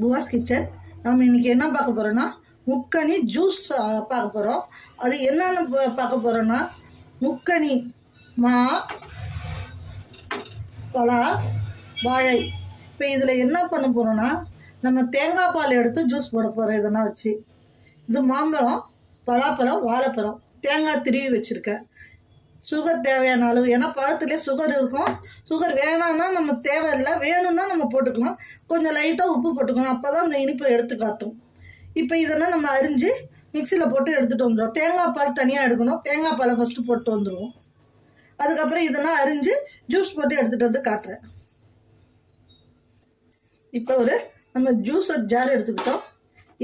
புவாஸ் kitchen. நம்ம இன்றைக்கி என்ன பார்க்க போகிறோன்னா முக்கனி ஜூஸ் பார்க்க போகிறோம். அது என்னென்னு பார்க்க போகிறோன்னா முக்கனி, மா, பலா, வாழை. இப்போ இதில் என்ன பண்ண போகிறோன்னா நம்ம தேங்காய் பால் எடுத்து ஜூஸ் போட போகிறோம். இதெல்லாம் வச்சு இது மாம்பழம், பலாப்பழம், வாழைப்பழம், தேங்காய் திருவி வச்சுருக்கேன். சுகர் தேவையான அளவு, ஏன்னா பழத்துலேயே சுகர் இருக்கும். சுகர் வேணான்னா நம்ம தேவையில்லை, வேணும்னா நம்ம போட்டுக்கலாம். கொஞ்சம் லைட்டாக உப்பு போட்டுக்கணும், அப்போ தான் அந்த இனிப்பை எடுத்து காட்டும். இப்போ இதெல்லாம் நம்ம அரிஞ்சு மிக்சியில் போட்டு எடுத்துகிட்டு வந்துடுவோம். தேங்காய் பால் தனியாக எடுக்கணும். தேங்காய் பாலை ஃபஸ்ட்டு போட்டு வந்துடுவோம். அதுக்கப்புறம் இதெல்லாம் அரிஞ்சு ஜூஸ் போட்டு எடுத்துகிட்டு வந்து காட்டுறேன். இப்போ நம்ம ஜூஸர் ஜார் எடுத்துக்கிட்டோம்.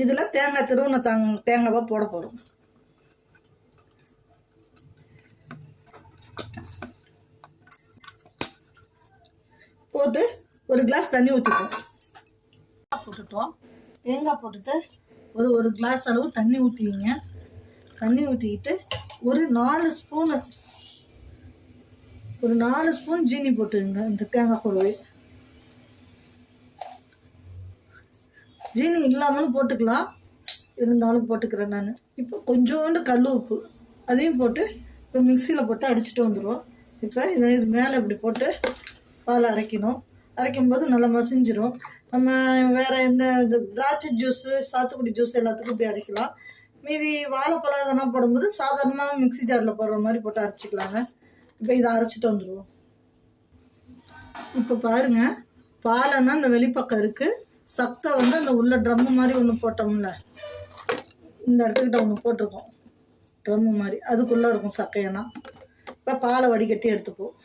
இதில் தேங்காய் திருவுன தேங்காவாக போட போகிறோம். போட்டு ஒரு கிளாஸ் தண்ணி ஊற்றிப்போம். போட்டுட்டோம். தேங்காய் போட்டுட்டு ஒரு கிளாஸ் அளவு தண்ணி ஊற்றிக்கிங்க. தண்ணி ஊற்றிக்கிட்டு ஒரு 4 ஸ்பூன் ஜீனி போட்டுங்க. இந்த தேங்காய் கூடவே ஜீனி இல்லாமலும் போட்டுக்கலாம், இருந்தாலும் போட்டுக்கிறேன் நான். இப்போ கொஞ்சோண்டு கல் உப்பு அதையும் போட்டு இப்போ மிக்சியில் போட்டு அடிச்சுட்டு வந்துடுவோம். இப்போ இது மேலே இப்படி போட்டு பால் அரைக்கணும். அரைக்கும்போது நல்லா மசிஞ்சிடும். நம்ம வேறு எந்த திராட்சை ஜூஸு, சாத்துக்குடி ஜூஸ் எல்லாத்துக்கும் இப்படி அரைக்கலாம். மீதி வாழைப்பழம் இதெல்லாம் போடும்போது சாதாரணமாக மிக்சி ஜாரில் போடுற மாதிரி போட்டு அரைச்சிக்கலாங்க. இப்போ இதை அரைச்சிட்டு வந்துடுவோம். இப்போ பாருங்கள், பாலைன்னா இந்த வெளிப்பக்கம் இருக்குது, சக்கை அந்த உள்ள ட்ரம்மு மாதிரி ஒன்று போட்டோம்ல, இந்த இடத்துக்கிட்ட ஒன்று போட்டிருக்கோம், ட்ரம்மு மாதிரி, அதுக்குள்ளே இருக்கும் சக்கையென்னா. இப்போ பாலை வடிகட்டி எடுத்துப்போம்.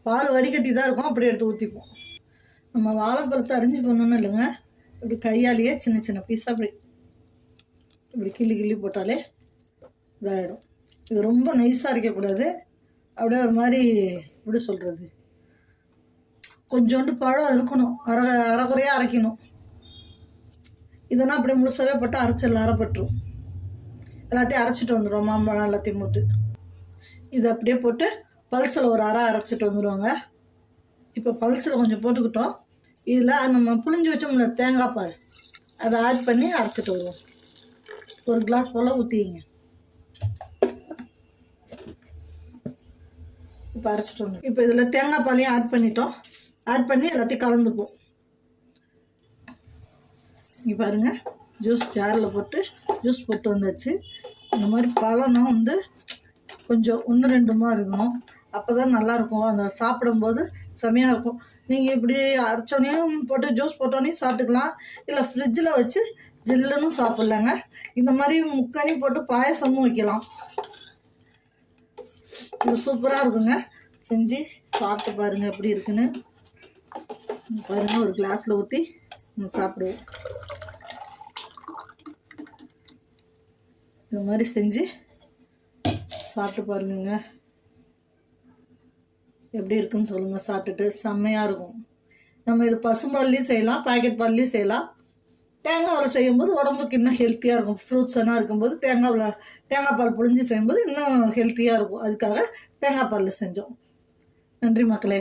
பால் வடிகட்டி தான் இருக்கும், அப்படி எடுத்து ஊற்றிப்போம். நம்ம வாழைப்பழத்தை அரிஞ்சு பண்ணணும் இல்லைங்க, இப்படி கையாலேயே சின்ன சின்ன பீஸாக இப்படி கிள்ளி போட்டாலே இதாகிடும். இது ரொம்ப நைஸாக அரைக்கக்கூடாது, அப்படியே ஒரு மாதிரி எப்படி சொல்கிறது, கொஞ்சோண்டு பழம் இருக்கணும், அரைக்குறையாக அரைக்கணும். இதெல்லாம் அப்படியே முழுசாகவே போட்டு அரைச்சிடலாம், அரைப்பட்டுரும். எல்லாத்தையும் அரைச்சிட்டு வந்துடுவோம். மாம்பழம் எல்லாத்தையும் போட்டு இதை அப்படியே போட்டு பல்சில் ஒரு அரைச்சிட்டு வந்துடுவாங்க. இப்போ பல்சில் கொஞ்சம் போட்டுக்கிட்டோம். இதில் நம்ம புளிஞ்சு வச்சோம்ல தேங்காய் பால், அதை ஆட் பண்ணி அரைச்சிட்டு வருவோம். ஒரு கிளாஸ் போல் ஊற்றிங்க. இப்போ அரைச்சிட்டு வந்துடும். இப்போ இதில் தேங்காய் பாலையும் ஆட் பண்ணிட்டோம். ஆட் பண்ணி எல்லாத்தையும் கலந்துப்போம். இங்கே பாருங்கள், ஜூஸ் ஜாரில் போட்டு ஜூஸ் போட்டு வந்தாச்சு. இந்த மாதிரி பழம் கொஞ்சம் 1-2 இருக்கணும், அப்போ தான் நல்லாயிருக்கும். அந்த சாப்பிடும்போது செம்மையாக இருக்கும். நீங்கள் இப்படி அரைச்சோனையும் போட்டு ஜூஸ் போட்டோனையும் சாப்பிட்டுக்கலாம், இல்லை ஃப்ரிட்ஜில் வச்சு ஜில்லுன்னு சாப்பிட்லாங்க. இந்த மாதிரி முக்கனி போட்டு பாயசமும் வைக்கலாம். இது சூப்பராக இருக்குங்க. செஞ்சு சாப்பிட்டு பாருங்கள் எப்படி இருக்குன்னு. பாருங்கள், ஒரு கிளாஸில் ஊற்றி சாப்பிடுவோம். இது மாதிரி செஞ்சு சாப்பிட்டு பாருங்க, எப்படி இருக்குன்னு சொல்லுங்கள். சாப்பிட்டுட்டு செம்மையாக இருக்கும். நம்ம இது பசும்பால்லையும் செய்யலாம், பாக்கெட் பால்லையும் செய்யலாம். தேங்காவில் செய்யும்போது உடம்புக்கு இன்னும் ஹெல்த்தியாக இருக்கும். ஃப்ரூட்ஸ் எல்லாம் இருக்கும்போது தேங்காய் பால் புழிஞ்சு செய்யும்போது இன்னும் ஹெல்த்தியாக இருக்கும். அதுக்காக தேங்காய் பாலில் செஞ்சோம். நன்றி மக்களே.